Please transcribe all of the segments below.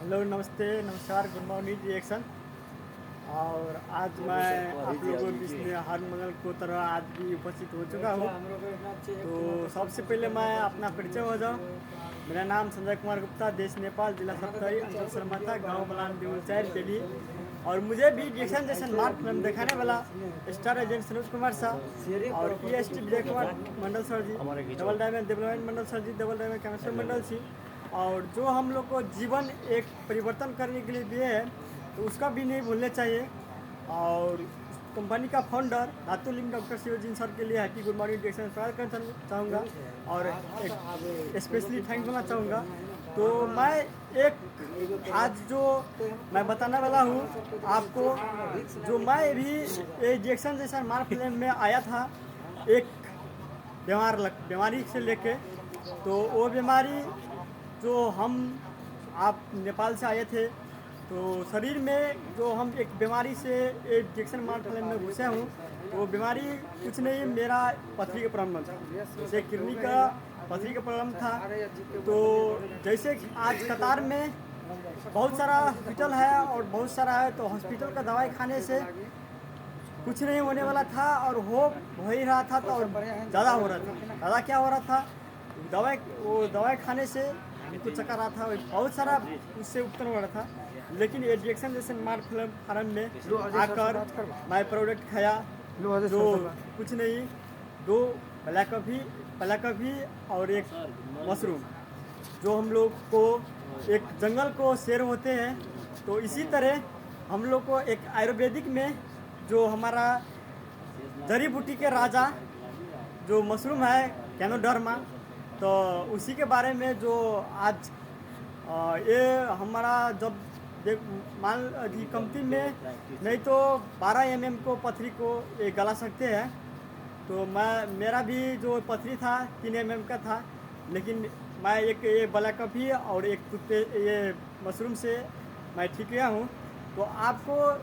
Hello, नमस्ते, नमस्कार, good morning reaction. और आज मैं आप लोगों के बीच में हर मंगल को तरह आज भी उपस्थित हो चुका हूँ। तो सबसे पहले मैं अपना परिचय हो जाऊँ। मेरा नाम संजय कुमार गुप्ता, देश नेपाल, जिला सप्तरी, अंचल सरमाथा, गांव बलान बेगूसराय दिल्ली। और मुझे भी रिएक्शन जैसे मार्क फिल्म दिखाने वाला स्टार एजेंट सनोज कुमार शाह और EST विजय कुमार मंडल सर जी, डबल डायमंड डेवलपमेंट मंडल सर जी, डबल डायमंड केमिस्ट्री मंडल जी, और जो हम लोग को जीवन एक परिवर्तन करने के लिए दिए हैं तो उसका भी नहीं भूलना चाहिए। और कंपनी का फाउंडर धातुलिंग डॉक्टर शिवजीन सर के लिए happy good morning reaction start करना चाहूँगा और एक स्पेशली थैंक बोलना चाहूँगा। तो मैं एक आज जो मैं बताने वाला हूँ आपको, जो मैं भी रिएक्शन जैसा मार फिल्म में आया था एक बीमारी से लेके, तो वो बीमारी जो आप नेपाल से आए थे, तो शरीर में जो हम एक बीमारी से एक इंजेक्शन मार फिल्म में घुसे हूँ। तो वो बीमारी कुछ नहीं, मेरा पथरी का प्रॉब्लम था, जैसे किडनी का पथरी का प्रॉब्लम था। तो जैसे आज कतार में बहुत सारा हॉस्पिटल है और बहुत सारा है, तो हॉस्पिटल का दवाई खाने से कुछ नहीं होने वाला था और हो ही रहा था, तो और ज़्यादा हो रहा था। ज़्यादा क्या हो रहा था, दवाई खाने से हमको चक्कर रहा था, बहुत सारा उससे उत्पन्न हो रहा था। लेकिन ये रिएक्शन जैसे मार फिल्म फार्म में आकर मैं प्रोडक्ट खाया, जो कुछ नहीं, 2 ब्लैक कॉफ़ी और एक मशरूम, जो हम लोग को एक जंगल को शेर होते हैं। तो इसी तरह हम लोग को एक आयुर्वेदिक में जो हमारा जड़ी बूटी के राजा जो मशरूम है कैनोडर्मा, तो उसी के बारे में जो आज ये हमारा जब देख मान ली कंपनी में नहीं तो 12 mm को पथरी को ये गला सकते हैं। तो मेरा भी जो पथरी था 3 mm का था, लेकिन मैं एक ये ब्लैक कॉफ़ी और एक ये मशरूम से मैं ठीक गया हूँ। तो आपको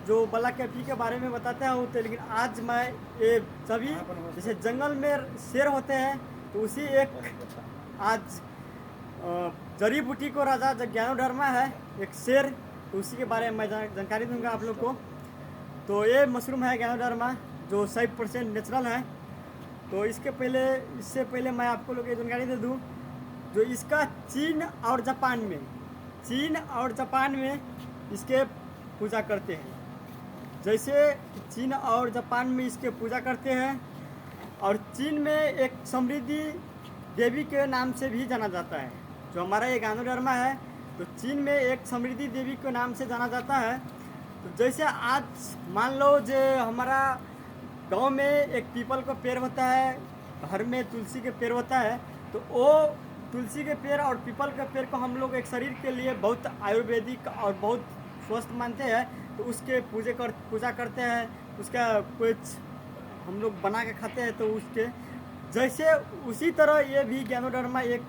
जो ब्लैक कॉफ़ी के बारे में बताते हैं, तो लेकिन आज मैं ये सभी जैसे जंगल में शेर होते हैं, तो उसी एक आज जड़ी बूटी को राजा जो ज्ञानोधर्मा है एक शेर, तो उसी के बारे में मैं जानकारी दूंगा आप लोग को। तो ये मशरूम है ज्ञानोधर्मा, जो 100% नेचुरल है। तो इससे पहले मैं आपको लोग ये जानकारी दे दूँ, जो इसका चीन और जापान में इसके पूजा करते हैं। जैसे चीन और जापान में इसके पूजा करते हैं, और चीन में एक समृद्धि देवी के नाम से भी जाना जाता है। जो हमारा ये ज्ञानोधर्मा है, तो चीन में एक समृद्धि देवी के नाम से जाना जाता है। तो जैसे आज मान लो जो हमारा गांव में एक पीपल का पेड़ होता है, घर में तुलसी के पेड़ होता है, तो वो तुलसी के पेड़ और पीपल के पेड़ को हम लोग एक शरीर के लिए बहुत आयुर्वेदिक और बहुत स्वस्थ मानते हैं। तो उसके पूजा करते हैं, उसका कुछ हम लोग बना के खाते हैं। तो उसके जैसे उसी तरह ये भी ज्ञानोधर्मा एक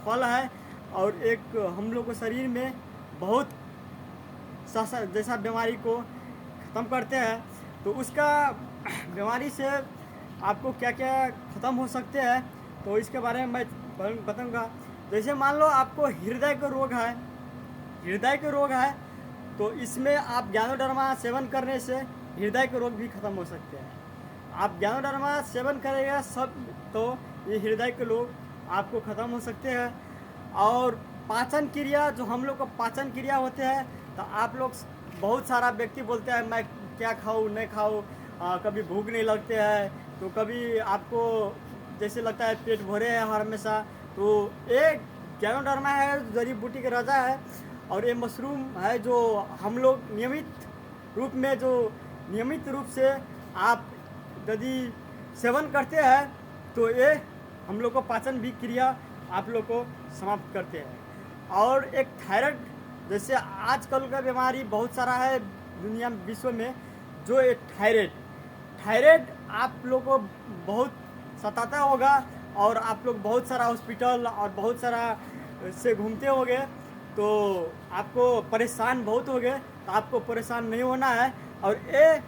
फल है, और एक हम लोग को शरीर में बहुत जैसा बीमारी को ख़त्म करते हैं। तो उसका बीमारी से आपको क्या क्या ख़त्म हो सकते हैं, तो इसके बारे में मैं बताऊँगा। जैसे मान लो आपको हृदय का रोग है, तो इसमें आप ज्ञानोधर्मा सेवन करने से हृदय के रोग भी खत्म हो सकते हैं। आप ज्ञानोधर्मा सेवन करेगा सब, तो ये हृदय के रोग आपको ख़त्म हो सकते हैं। और पाचन क्रिया, जो हम लोग को पाचन क्रिया होते हैं, तो आप लोग बहुत सारा व्यक्ति बोलते हैं मैं क्या खाऊँ नहीं खाऊँ, कभी भूख नहीं लगते हैं, तो कभी आपको जैसे लगता है पेट भरे है हर हमेशा। तो एक ज्ञानोधर्मा है, जड़ी बूटी के राजा है, और ये मशरूम है जो हम लोग नियमित रूप से आप यदि सेवन करते हैं, तो ये हम लोग को पाचन भी क्रिया आप लोग को समाप्त करते हैं। और एक थायराइड, जैसे आजकल का बीमारी बहुत सारा है दुनिया में, विश्व में, जो एक थायराइड आप लोग को बहुत सताता होगा, और आप लोग बहुत सारा हॉस्पिटल और बहुत सारा से घूमते होंगे, तो आपको परेशान बहुत हो गए। तो आपको परेशान नहीं होना है, और ये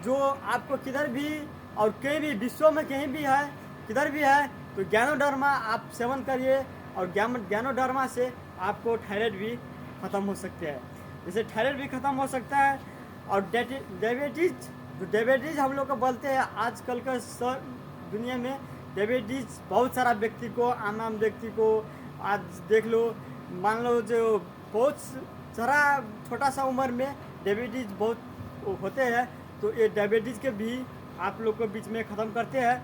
जो आपको किधर भी और कहीं भी विश्व में कहीं भी है, किधर भी है, तो ज्ञानोधर्मा आप सेवन करिए, और ज्ञानोधर्मा से आपको थायराइड भी ख़त्म हो सकते हैं। जैसे थायराइड भी ख़त्म हो सकता है। और डायबिटीज़ हम लोग को बोलते हैं आजकल का दुनिया में डायबिटीज़ बहुत सारा व्यक्ति को, आम व्यक्ति को आज देख लो, मान लो जो बहुत सारा छोटा सा उम्र में डायबिटीज़ बहुत होते हैं। तो ये डायबिटीज़ के भी आप लोग को बीच में ख़त्म करते हैं।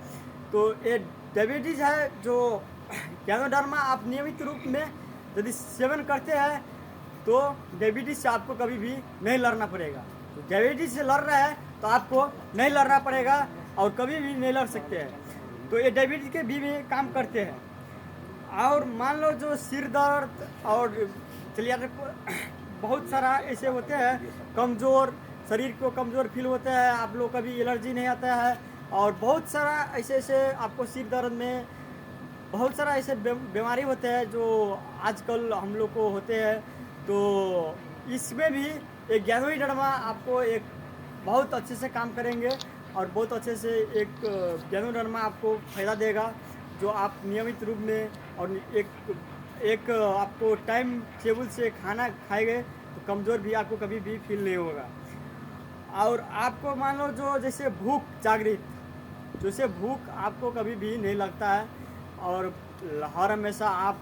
तो ये डायबिटीज़ है जो गैनोडर्मा आप नियमित रूप में यदि सेवन करते हैं तो डायबिटीज़ से आपको कभी भी नहीं लड़ना पड़ेगा। तो डायबिटीज़ से लड़ रहा है तो आपको नहीं लड़ना पड़ेगा और कभी भी नहीं लड़ सकते हैं। तो ये डायबिटीज़ के भी काम करते हैं। और मान लो जो सिर दर्द और चलिए बहुत सारा ऐसे होते हैं, कमज़ोर शरीर को कमज़ोर फील होता है, आप लोग कभी एलर्जी नहीं आता है। और बहुत सारा ऐसे आपको सिर दर्द में बहुत सारा ऐसे बीमारी होते हैं जो आजकल हम लोग को होते हैं। तो इसमें भी एक गैनोडर्मा आपको एक बहुत अच्छे से काम करेंगे और बहुत अच्छे से एक गैनोडर्मा आपको फ़ायदा देगा, जो आप नियमित रूप में और एक आपको टाइम टेबल से खाना खाएंगे तो कमज़ोर भी आपको कभी भी फील नहीं होगा। और आपको मान लो जो जैसे भूख जागृत, जैसे भूख आपको कभी भी नहीं लगता है और हर हमेशा आप